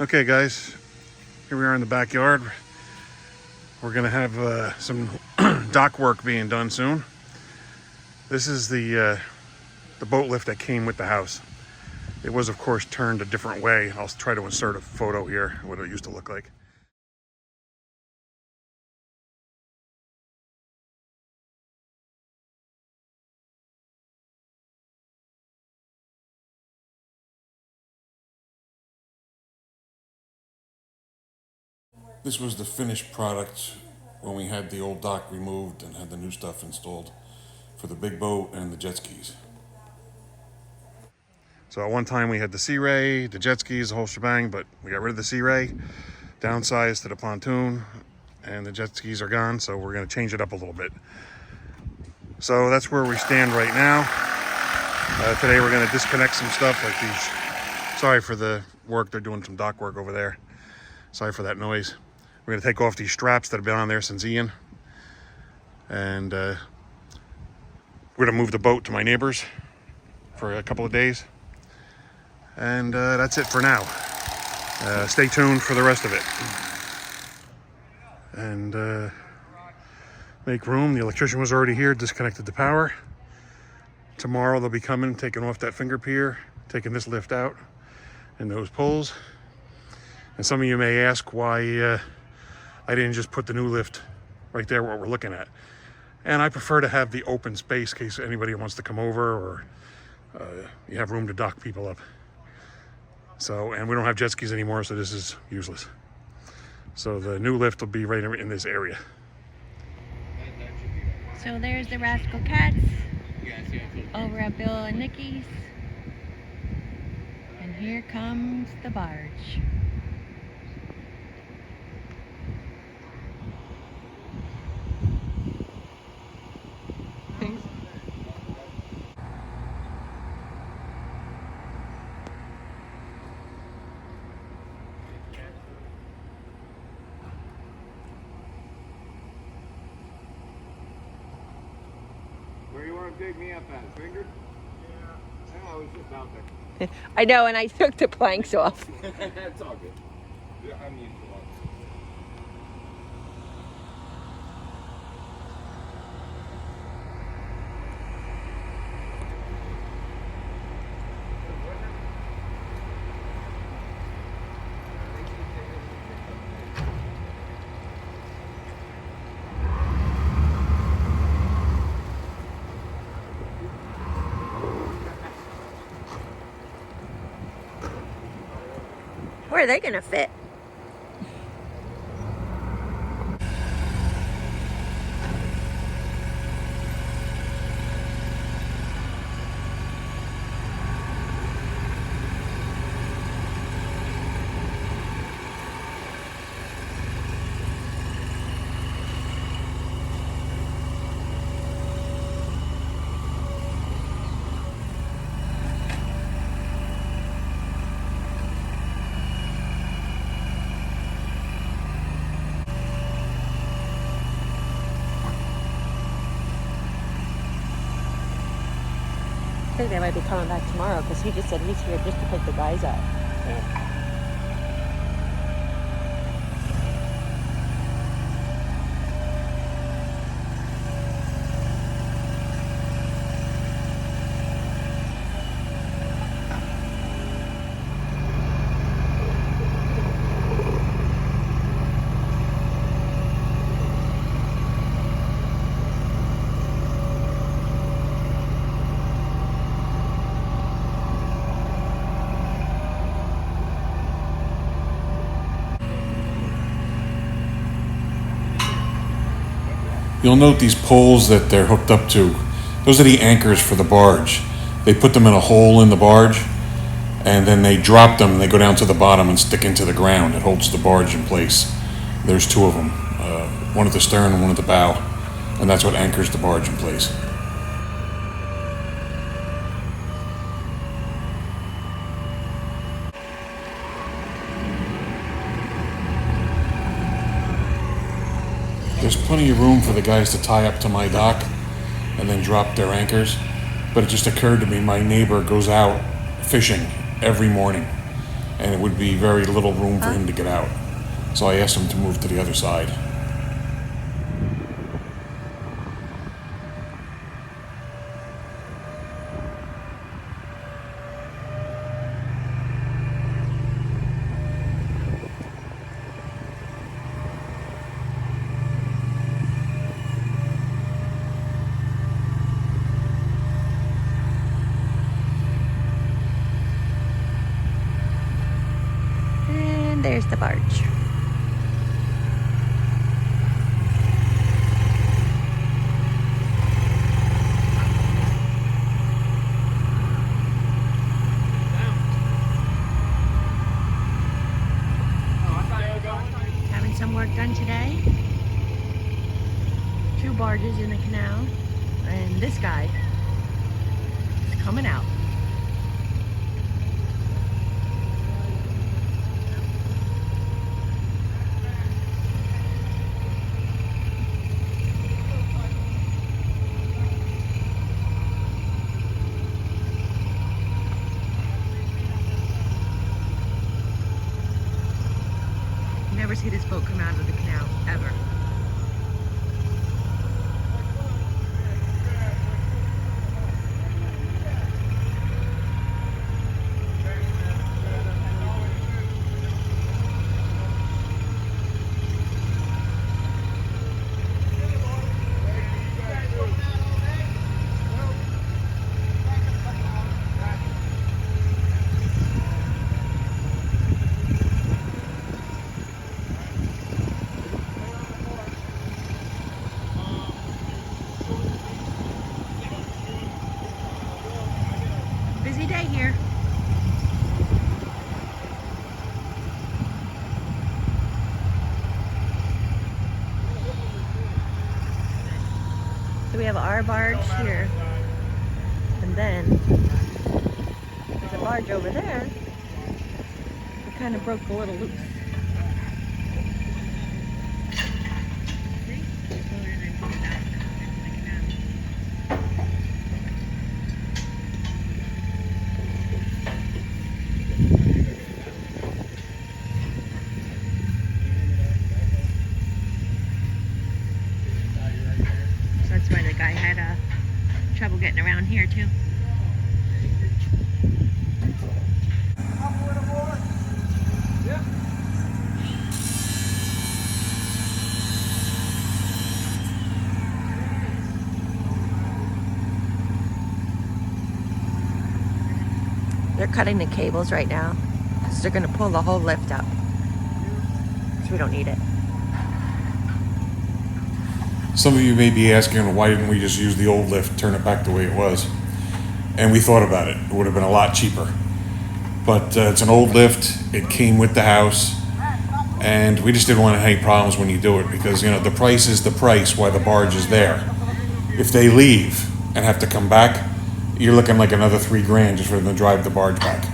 Okay guys, here we are in the backyard. We're gonna have some dock work being done soon. This is the boat lift that came with the house. It was of course turned a different way. I'll try to insert a photo here, what it used to look like. This was the finished product when we had the old dock removed and had the new stuff installed for the big boat and the jet skis. So at one time we had the Sea Ray, the jet skis, the whole shebang, but we got rid of the Sea Ray, downsized to the pontoon, and the jet skis are gone, so we're gonna change it up a little bit. So that's where we stand right now. Today we're gonna disconnect some stuff like these. Sorry for the work, they're doing some dock work over there. Sorry for that noise. We're gonna take off these straps that have been on there since Ian. And we're gonna move the boat to my neighbor's for a couple of days. And that's it for now. Stay tuned for the rest of it. And make room. The electrician was already here, disconnected the power. Tomorrow they'll be coming, taking off that finger pier, taking this lift out and those poles. And some of you may ask why I didn't just put the new lift right there, what we're looking at. And I prefer to have the open space in case anybody wants to come over or you have room to dock people up. So, and we don't have jet skis anymore, so this is useless. So the new lift will be right in this area. So there's the Rascal Cats over at Bill and Nikki's. And here comes the barge. Where you want to dig me up at? Finger? Yeah. I was just out there. I know, and I took the planks off. That's all good. Yeah, I'm used to it. Where are they gonna fit? I think they might be coming back tomorrow because he just said he's here just to pick the guys up. Yeah. You'll note these poles that they're hooked up to. Those are the anchors for the barge. They put them in a hole in the barge, and then they drop them, and they go down to the bottom and stick into the ground. It holds the barge in place. There's two of them, one at the stern and one at the bow, and that's what anchors the barge in place. There's plenty of room for the guys to tie up to my dock and then drop their anchors. But it just occurred to me, my neighbor goes out fishing every morning. and it would be very little room for him to get out. So I asked him to move to the other side. And there's the barge. Having some work done today. 2 barges in the canal, and this guy is coming out. Never see this boat come out of the canal, ever. Busy day here. So we have our barge here, and then there's a barge over there. We kind of broke a little loose. That's why the guy had trouble getting around here too. They're cutting the cables right now because they're going to pull the whole lift up. So we don't need it. Some of you may be asking, why didn't we just use the old lift, turn it back the way it was? And we thought about it. It would have been a lot cheaper. But it's an old lift. It came with the house. And we just didn't want to have any problems when you do it because, you know, the price is the price while the barge is there. If they leave and have to come back, you're looking like another $3,000 just for them to drive the barge back.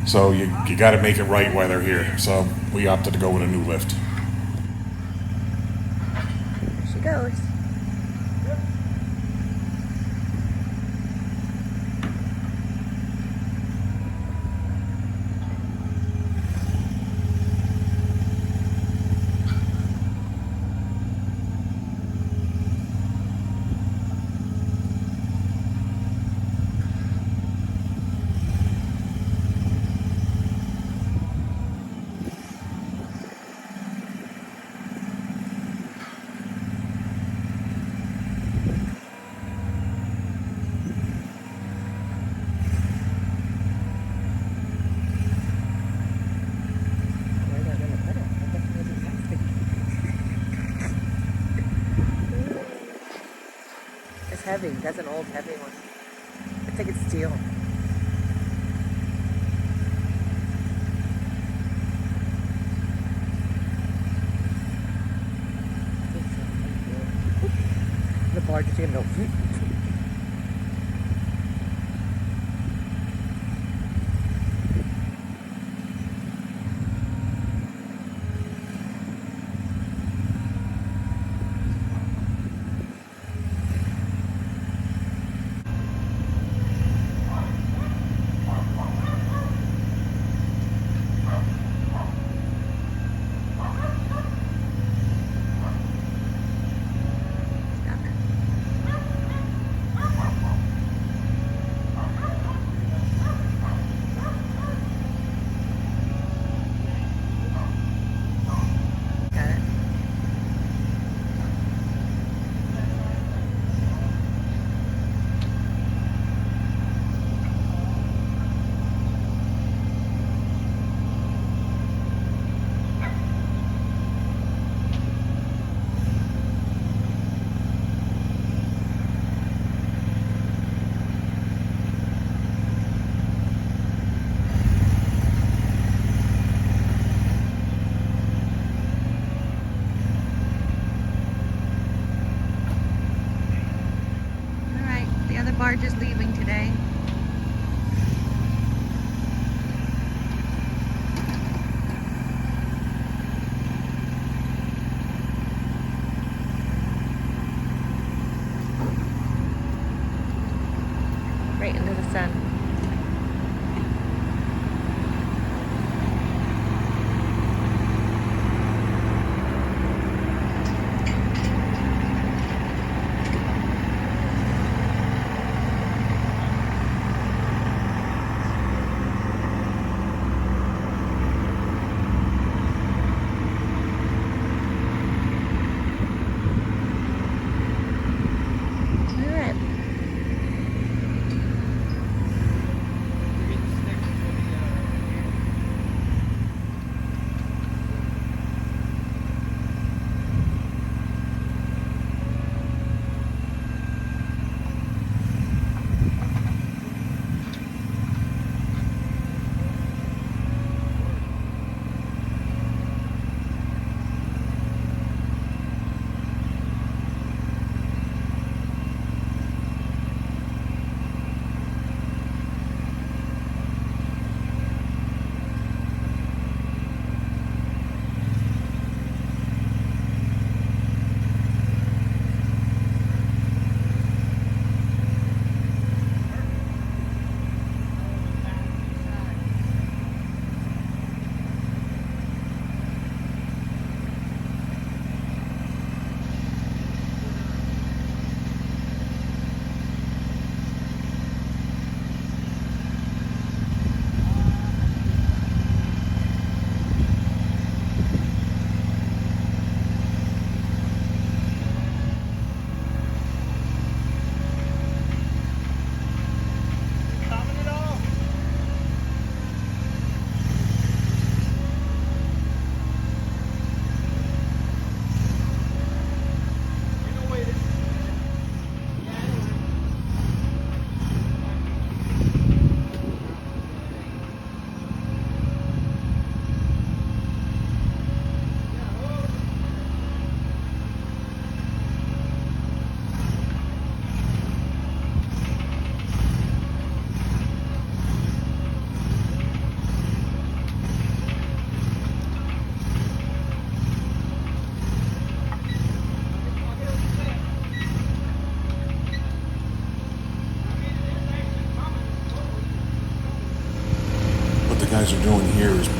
So you got to make it right while they're here. So we opted to go with a new lift. There she goes. Heavy. That's an old heavy one. I think it's steel. The barge is gonna go.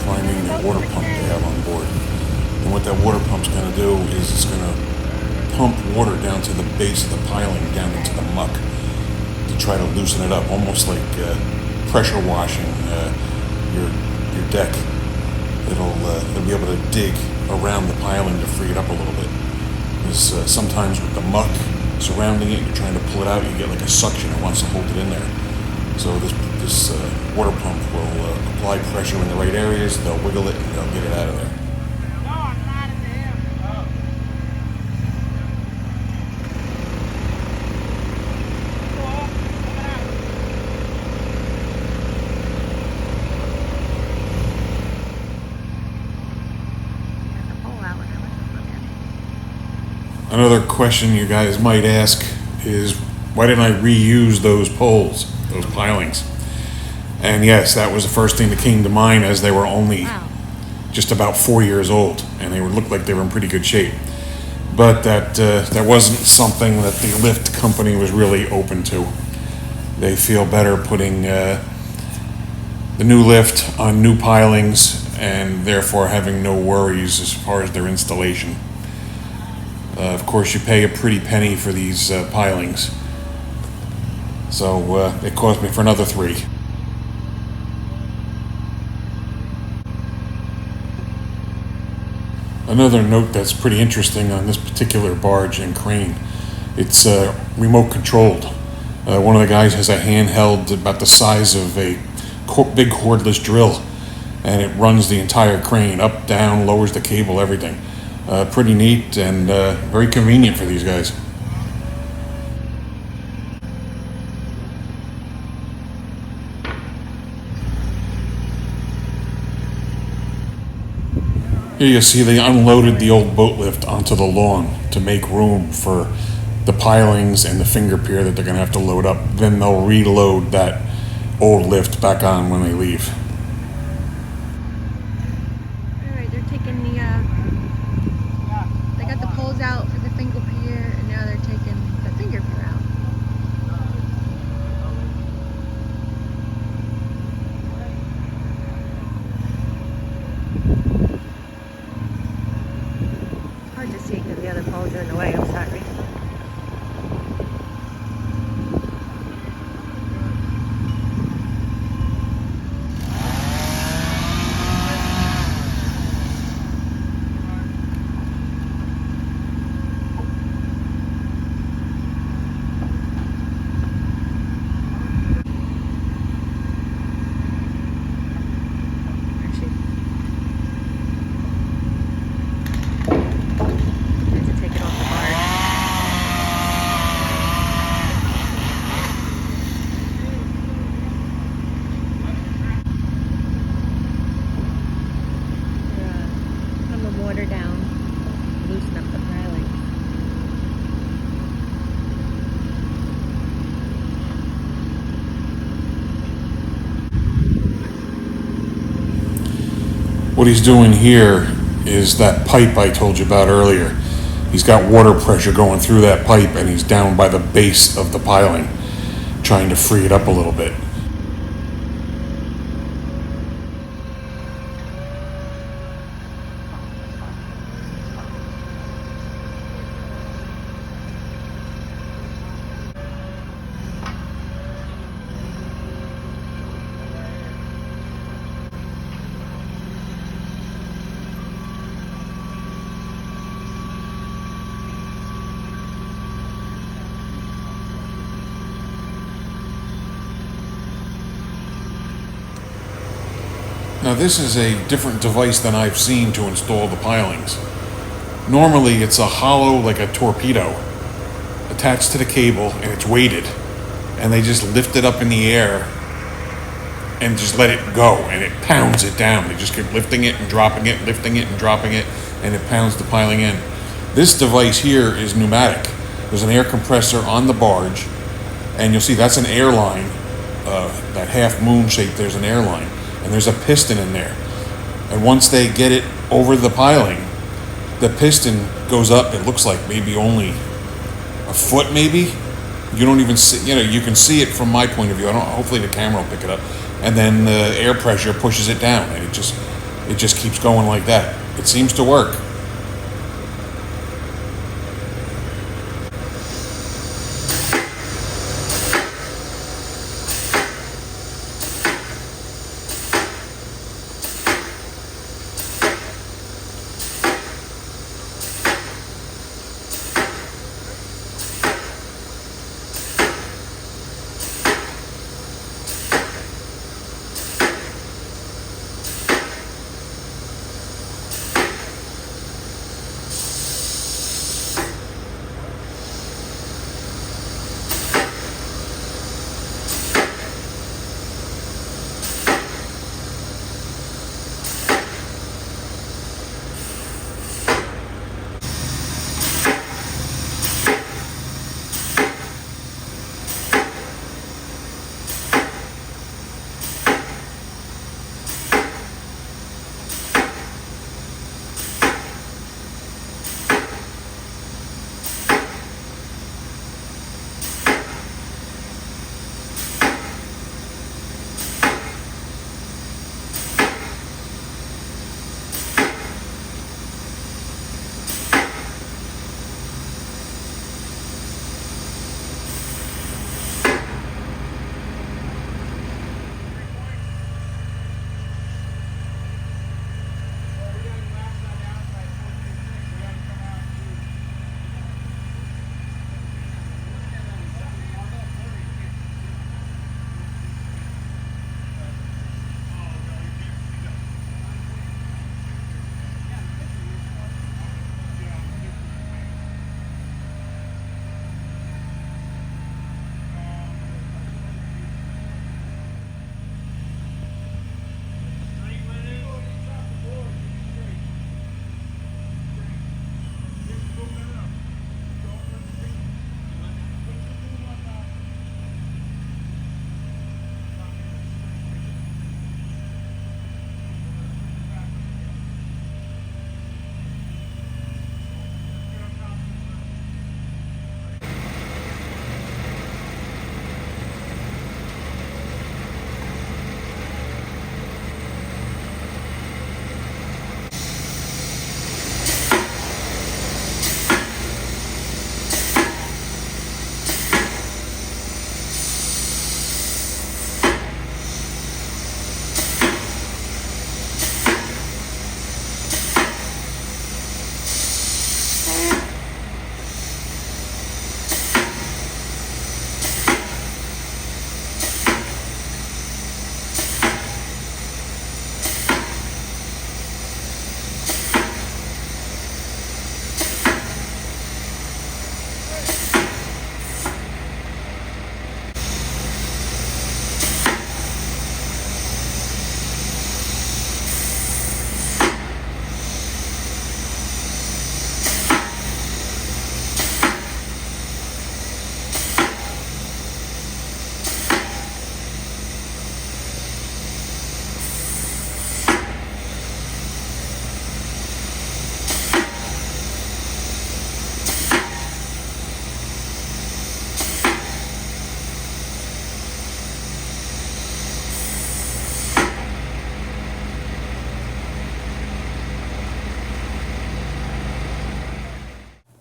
climbing the water pump they have on board. And what that water pump's going to do is it's going to pump water down to the base of the piling, down into the muck, to try to loosen it up, almost like pressure washing your deck. It'll be able to dig around the piling to free it up a little bit. Because sometimes with the muck surrounding it, you're trying to pull it out, you get like a suction that wants to hold it in there. So this water pump will apply pressure in the right areas, they'll wiggle it, and they'll get it out of there. Another question you guys might ask is, why didn't I reuse those poles, those pilings? And yes, that was the first thing that came to mind, as they were only just about 4 years old, and they looked like they were in pretty good shape. But that wasn't something that the lift company was really open to. They feel better putting the new lift on new pilings, and therefore having no worries as far as their installation. Of course, you pay a pretty penny for these pilings, so it cost me for another 3. Another note that's pretty interesting on this particular barge and crane, it's remote controlled. One of the guys has a handheld about the size of a big cordless drill, and it runs the entire crane, up, down, lowers the cable, everything. Pretty neat and very convenient for these guys. Here you see they unloaded the old boat lift onto the lawn to make room for the pilings and the finger pier that they're going to have to load up. Then they'll reload that old lift back on when they leave. Alright, they're taking the, they got the poles out for the finger pier, and now they're taking the finger pier out. Hard to see because the other poles are in the way, I'm sorry. Water down, loosen up the piling. What he's doing here is that pipe I told you about earlier. He's got water pressure going through that pipe, and he's down by the base of the piling, trying to free it up a little bit. Now this is a different device than I've seen to install the pilings. Normally it's a hollow, like a torpedo, attached to the cable, and it's weighted, and they just lift it up in the air and just let it go, and it pounds it down. They just keep lifting it and dropping it, lifting it and dropping it, and it pounds the piling in. This device here is pneumatic. There's an air compressor on the barge, and you'll see that's an air line, that half moon shape, there's an air line. And there's a piston in there. And once they get it over the piling, the piston goes up, it looks like maybe only a foot maybe. You don't even see, you can see it from my point of view. Hopefully the camera will pick it up. And then the air pressure pushes it down, and it it just keeps going like that. It seems to work.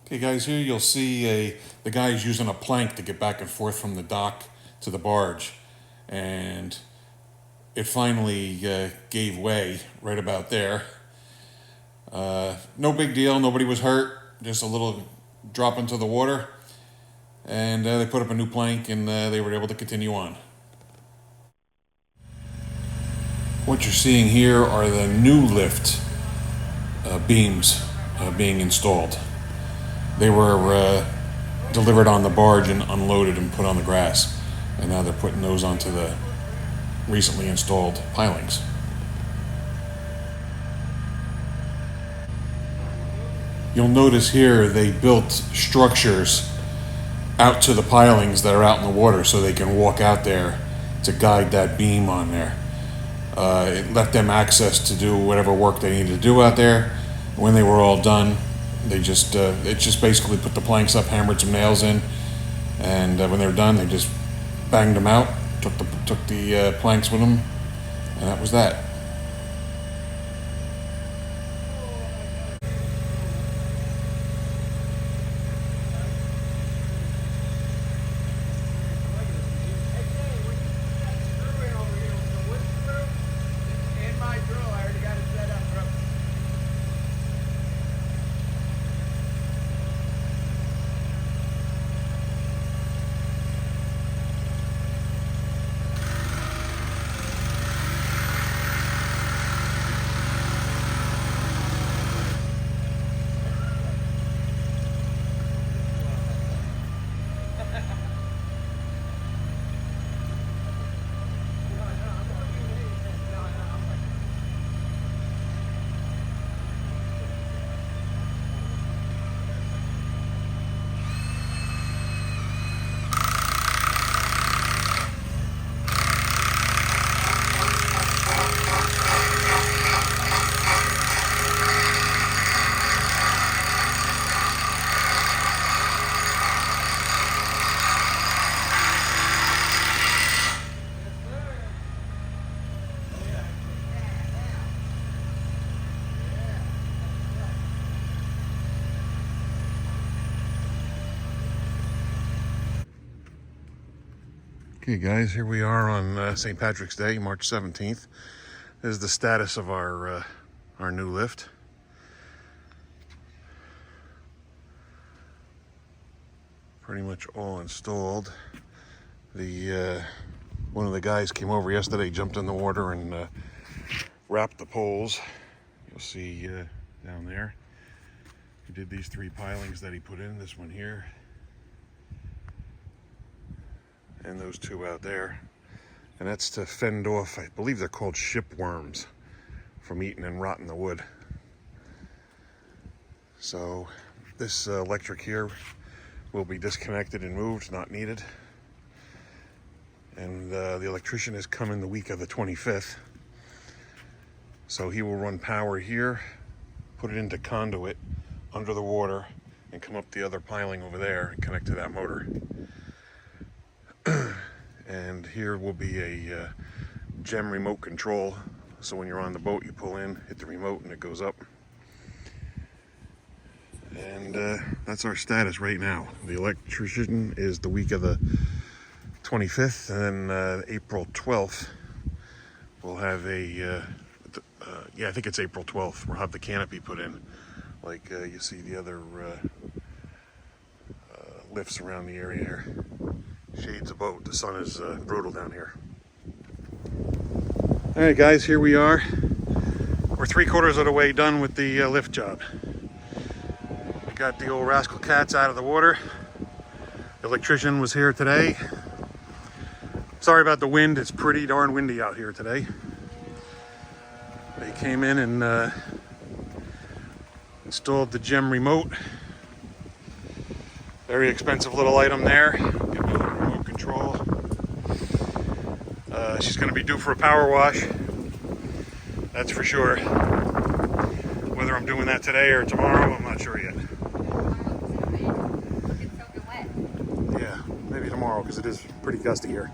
Okay guys, here you'll see the guy is using a plank to get back and forth from the dock to the barge, and it finally gave way right about there. No big deal, nobody was hurt, just a little drop into the water, and they put up a new plank and they were able to continue on. What you're seeing here are the new lift beams being installed. They were delivered on the barge and unloaded and put on the grass, and now they're putting those onto the recently installed pilings. You'll notice here they built structures out to the pilings that are out in the water so they can walk out there to guide that beam on there. It left them access to do whatever work they needed to do out there. When they were all done, they just basically put the planks up, hammered some nails in, and when they were done, they just banged them out, took the planks with them, and that was that. Okay guys, here we are on St. Patrick's Day, March 17th. This is the status of our new lift. Pretty much all installed. One of the guys came over yesterday, jumped in the water and wrapped the poles. You'll see down there. He did these 3 pilings that he put in, this one here, and those 2 out there. And that's to fend off, I believe they're called shipworms, from eating and rotting the wood. So this electric here will be disconnected and moved, not needed. And the electrician is coming the week of the 25th. So he will run power here, put it into conduit under the water, and come up the other piling over there and connect to that motor. And here will be a gem remote control. So when you're on the boat, you pull in, hit the remote, and it goes up. And that's our status right now. The electrician is the week of the 25th, and then April 12th, we'll have I think it's April 12th, we'll have the canopy put in. Like you see the other lifts around the area here. Shades a boat. The sun is brutal down here. All right, guys, here we are. We're 3/4 of the way done with the lift job. We got the old rascal cats out of the water. The electrician was here today. Sorry about the wind. It's pretty darn windy out here today. They came in and installed the gem remote. Very expensive little item there. Give me a little remote control. She's going to be due for a power wash. That's for sure. Whether I'm doing that today or tomorrow, I'm not sure yet. Yeah, maybe tomorrow because it is pretty gusty here.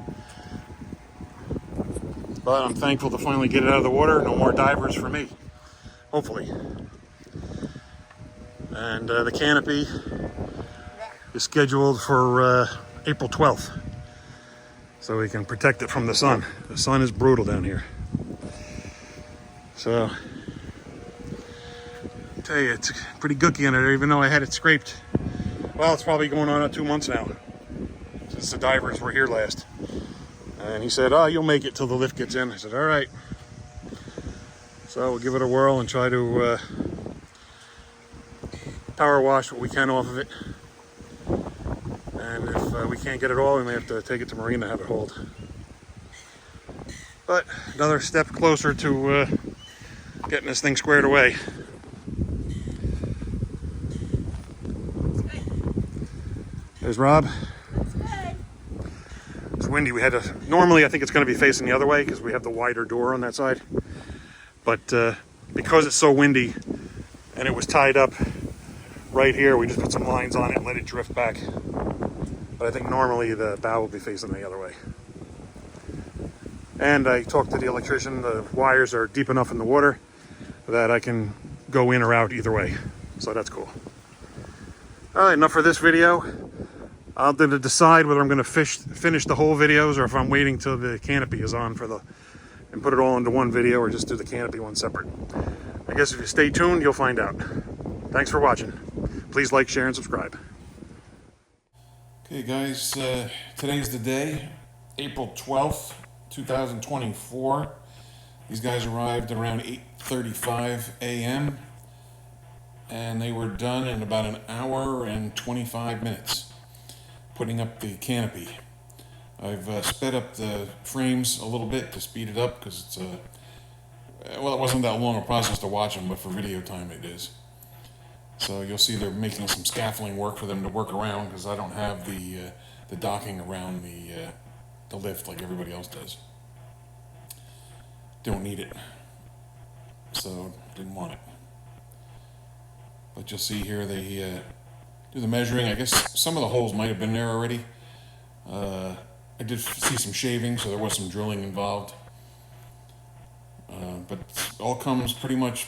But I'm thankful to finally get it out of the water. No more divers for me. Hopefully. And the canopy is scheduled for April 12th. So we can protect it from the sun. The sun is brutal down here. So, I tell you, it's pretty gooky in it, even though I had it scraped. Well, it's probably going on 2 months now, since the divers were here last. And he said, oh, you'll make it till the lift gets in. I said, all right. So we'll give it a whirl and try to power wash what we can off of it. And if we can't get it all, we may have to take it to Marine to have it hauled. But another step closer to getting this thing squared away. There's Rob. It's windy. We had to, normally I think it's going to be facing the other way because we have the wider door on that side. But because it's so windy and it was tied up right here, we just put some lines on it and let it drift back. But I think normally the bow will be facing the other way. And I talked to the electrician. The wires are deep enough in the water that I can go in or out either way. So that's cool. All right, enough for this video. I'll then decide whether I'm going to finish the whole videos or if I'm waiting till the canopy is on and put it all into one video, or just do the canopy one separate. I guess if you stay tuned, you'll find out. Thanks for watching. Please like, share, and subscribe. Okay guys, today's the day, April 12th, 2024. These guys arrived around 8:35 a.m. and they were done in about an hour and 25 minutes putting up the canopy. I've sped up the frames a little bit to speed it up because it's well, it wasn't that long a process to watch them, but for video time it is. So you'll see they're making some scaffolding work for them to work around because I don't have the docking around the lift like everybody else does. Don't need it, so didn't want it. But you'll see here they do the measuring. I guess some of the holes might have been there already. I did see some shaving, so there was some drilling involved. But it all comes pretty much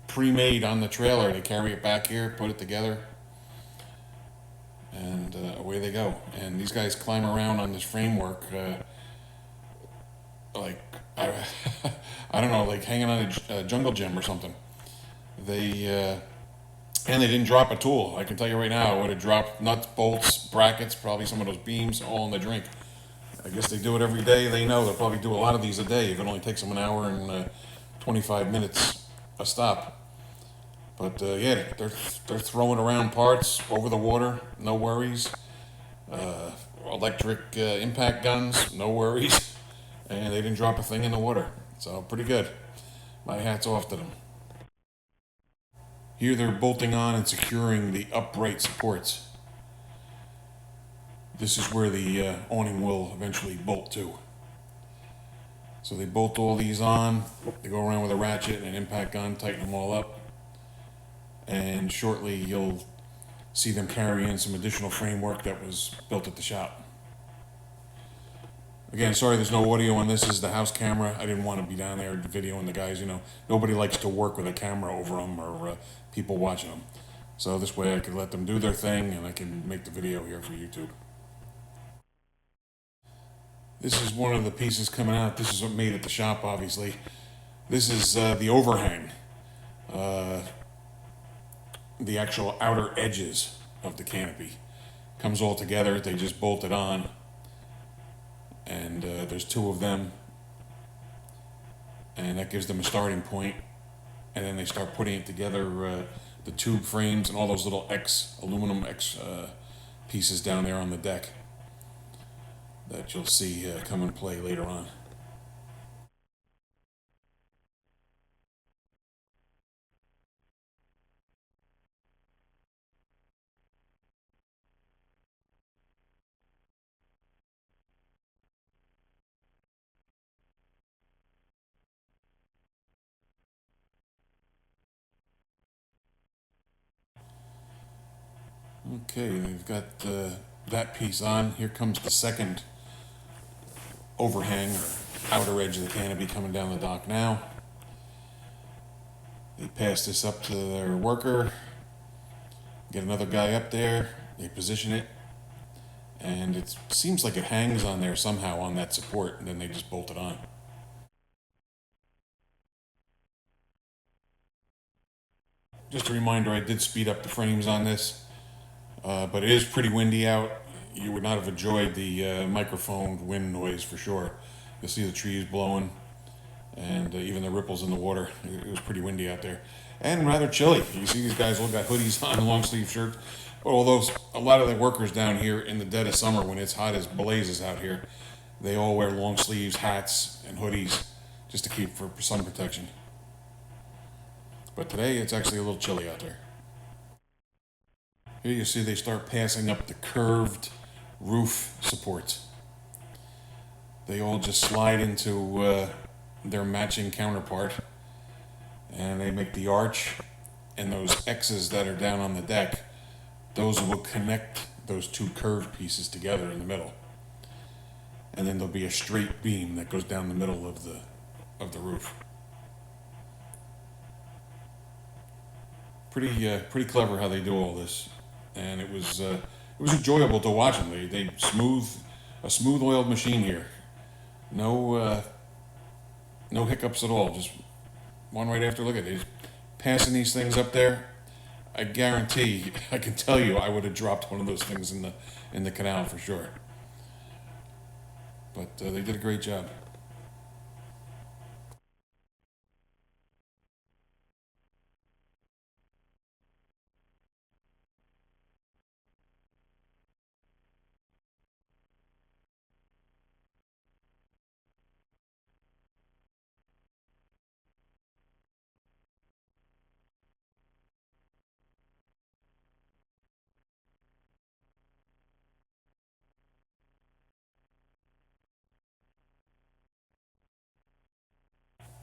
pre-made on the trailer. They carry it back here, put it together, and away they go. And these guys climb around on this framework like I, I don't know, like hanging on a jungle gym or something. They and they didn't drop a tool. I can tell you right now, I would have dropped nuts, bolts, brackets, probably some of those beams, all in the drink. I guess they do it every day. They know they'll probably do a lot of these a day. If it only takes them an hour and 25 minutes a stop. But yeah, they're throwing around parts over the water, no worries. Electric impact guns, no worries. And they didn't drop a thing in the water. So pretty good. My hat's off to them. Here they're bolting on and securing the upright supports. This is where the awning will eventually bolt to. So they bolt all these on, they go around with a ratchet and an impact gun, tighten them all up, and shortly you'll see them carry in some additional framework that was built at the shop. Again, sorry there's no audio on this. This is the house camera. I didn't want to be down there videoing the guys, you know. Nobody likes to work with a camera over them or people watching them. So this way I could let them do their thing and I can make the video here for YouTube. This is one of the pieces coming out. This is what made at the shop, obviously. This is the overhang. The actual outer edges of the canopy. Comes all together. They just bolt it on. And there's two of them. And that gives them a starting point. And then they start putting it together, the tube frames and all those little aluminum X pieces down there on the deck that you'll see come and play later on. Okay, they've got that piece on. Here comes the second overhang or outer edge of the canopy coming down the dock now. They pass this up to their worker, get another guy up there, they position it, and it seems like it hangs on there somehow on that support, and then they just bolt it on. Just a reminder, I did speed up the frames on this. But it is pretty windy out. You would not have enjoyed the microphone wind noise for sure. You'll see the trees blowing and even the ripples in the water. It was pretty windy out there. And rather chilly. You see these guys all got hoodies on, long sleeve shirts. Although a lot of the workers down here in the dead of summer when it's hot as blazes out here, they all wear long sleeves, hats, and hoodies just to keep for sun protection. But today it's actually a little chilly out there. Here you see they start passing up the curved roof supports. They all just slide into their matching counterpart and they make the arch, and those X's that are down on the deck, those will connect those two curved pieces together in the middle. And then there'll be a straight beam that goes down the middle of the roof. Pretty clever how they do all this. And it was enjoyable to watch them. They a smooth oiled machine here. No hiccups at all. Just one right after. Look at it. Passing these things up there. I guarantee, I can tell you, I would have dropped one of those things in the canal for sure. But they did a great job.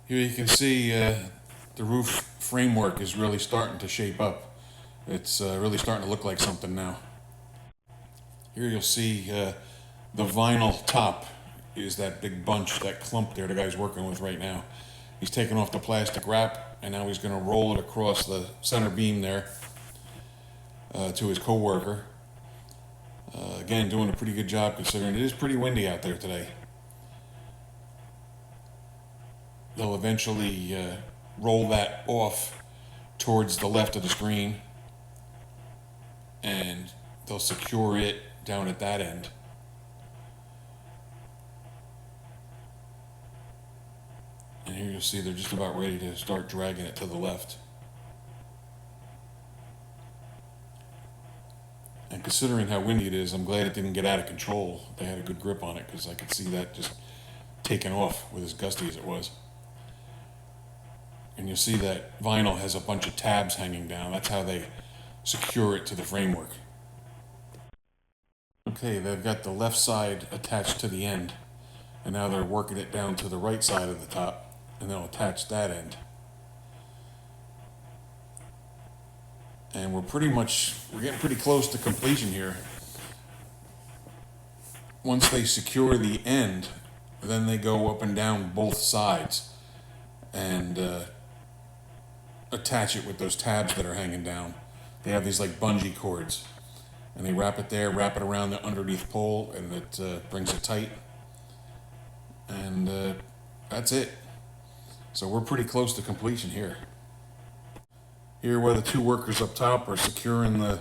Here you can see the roof framework is really starting to shape up. It's really starting to look like something now. Here you'll see the vinyl top is that big bunch, that clump there the guy's working with right now. He's taking off the plastic wrap and now he's going to roll it across the center beam there to his co-worker. Again, doing a pretty good job considering it is pretty windy out there today. They'll eventually roll that off towards the left of the screen, and they'll secure it down at that end. And here you'll see they're just about ready to start dragging it to the left. And considering how windy it is, I'm glad it didn't get out of control. They had a good grip on it, because I could see that just taking off with as gusty as it was. And you'll see that vinyl has a bunch of tabs hanging down. That's how they secure it to the framework. Okay, they've got the left side attached to the end, and now they're working it down to the right side of the top, and they'll attach that end. And we're getting pretty close to completion here. Once they secure the end, then they go up and down both sides and attach it with those tabs that are hanging down. They have these like bungee cords, and they wrap it there, wrap it around the underneath pole, and it brings it tight. And that's it. So we're pretty close to completion here. Here where the two workers up top are securing the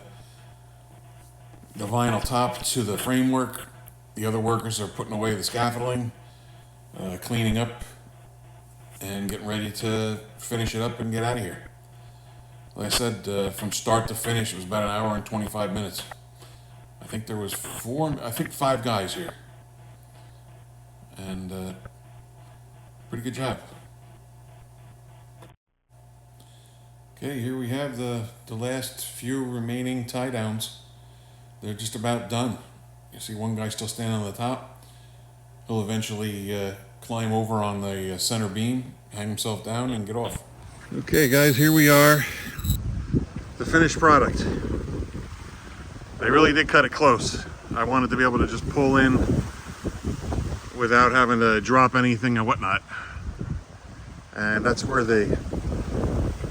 vinyl top to the framework, the other workers are putting away the scaffolding, cleaning up, and getting ready to finish it up and get out of here. Like I said, from start to finish, it was about an hour and 25 minutes. I think there was 5 guys here. And pretty good job. Okay, here we have the last few remaining tie downs. They're just about done. You see one guy still standing on the top. He'll eventually climb over on the center beam, hang himself down, and get off. Okay guys, here we are. The finished product. They really did cut it close. I wanted to be able to just pull in without having to drop anything and whatnot. And that's where the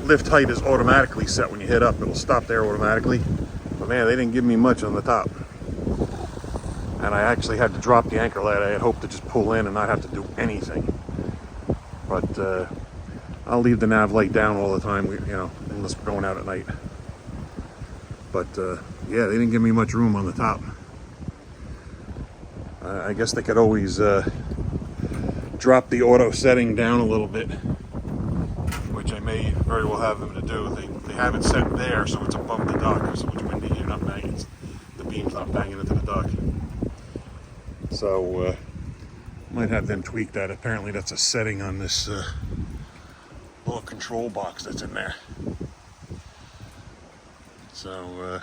lift height is automatically set. When you hit up, it'll stop there automatically. But man, they didn't give me much on the top. And I actually had to drop the anchor light. I had hoped to just pull in and not have to do anything. But I'll leave the nav light down all the time, unless we're going out at night. But yeah, they didn't give me much room on the top. I guess they could always drop the auto setting down a little bit, which I may very well have them to do. They have it set there so it's above the dock, so it's windy, you're not banging, the beam's not banging into the dock. So might have them tweak that. Apparently that's a setting on this little control box that's in there. So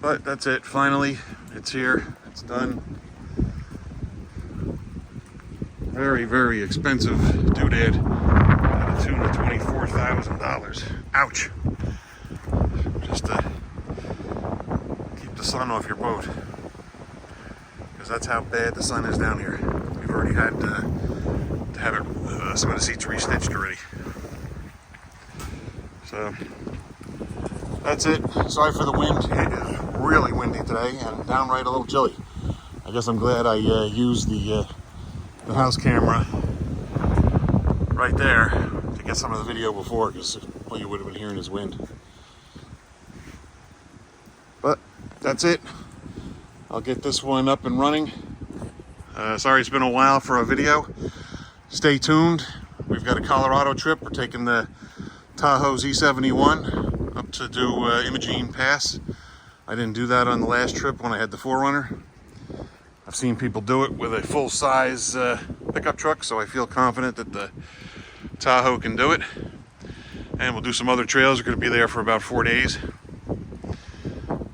but that's it. Finally, it's here. It's done. Very, very expensive doodad at a tune of $24,000. Ouch. Just to keep the sun off your boat. Because that's how bad the sun is down here. We've already had to have some of the seats restitched already. So that's it. Sorry for the wind. It is really windy today and downright a little chilly. I guess I'm glad I used the house camera right there to get some of the video before, because all you would have been hearing is wind. But that's it. I'll get this one up and running. Sorry it's been a while for a video. Stay tuned. We've got a Colorado trip. We're taking the Tahoe Z71 up to do Imogene Pass. I didn't do that on the last trip when I had the 4Runner. I've seen people do it with a full-size pickup truck, so I feel confident that the Tahoe can do it. And we'll do some other trails. We're going to be there for about 4 days.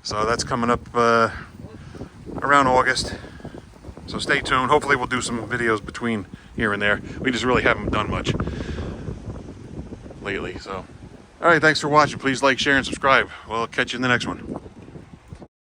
So that's coming up around August. So stay tuned. Hopefully we'll do some videos between here and there. We just really haven't done much lately. So, all right, thanks for watching. Please like, share, and subscribe. We'll catch you in the next one.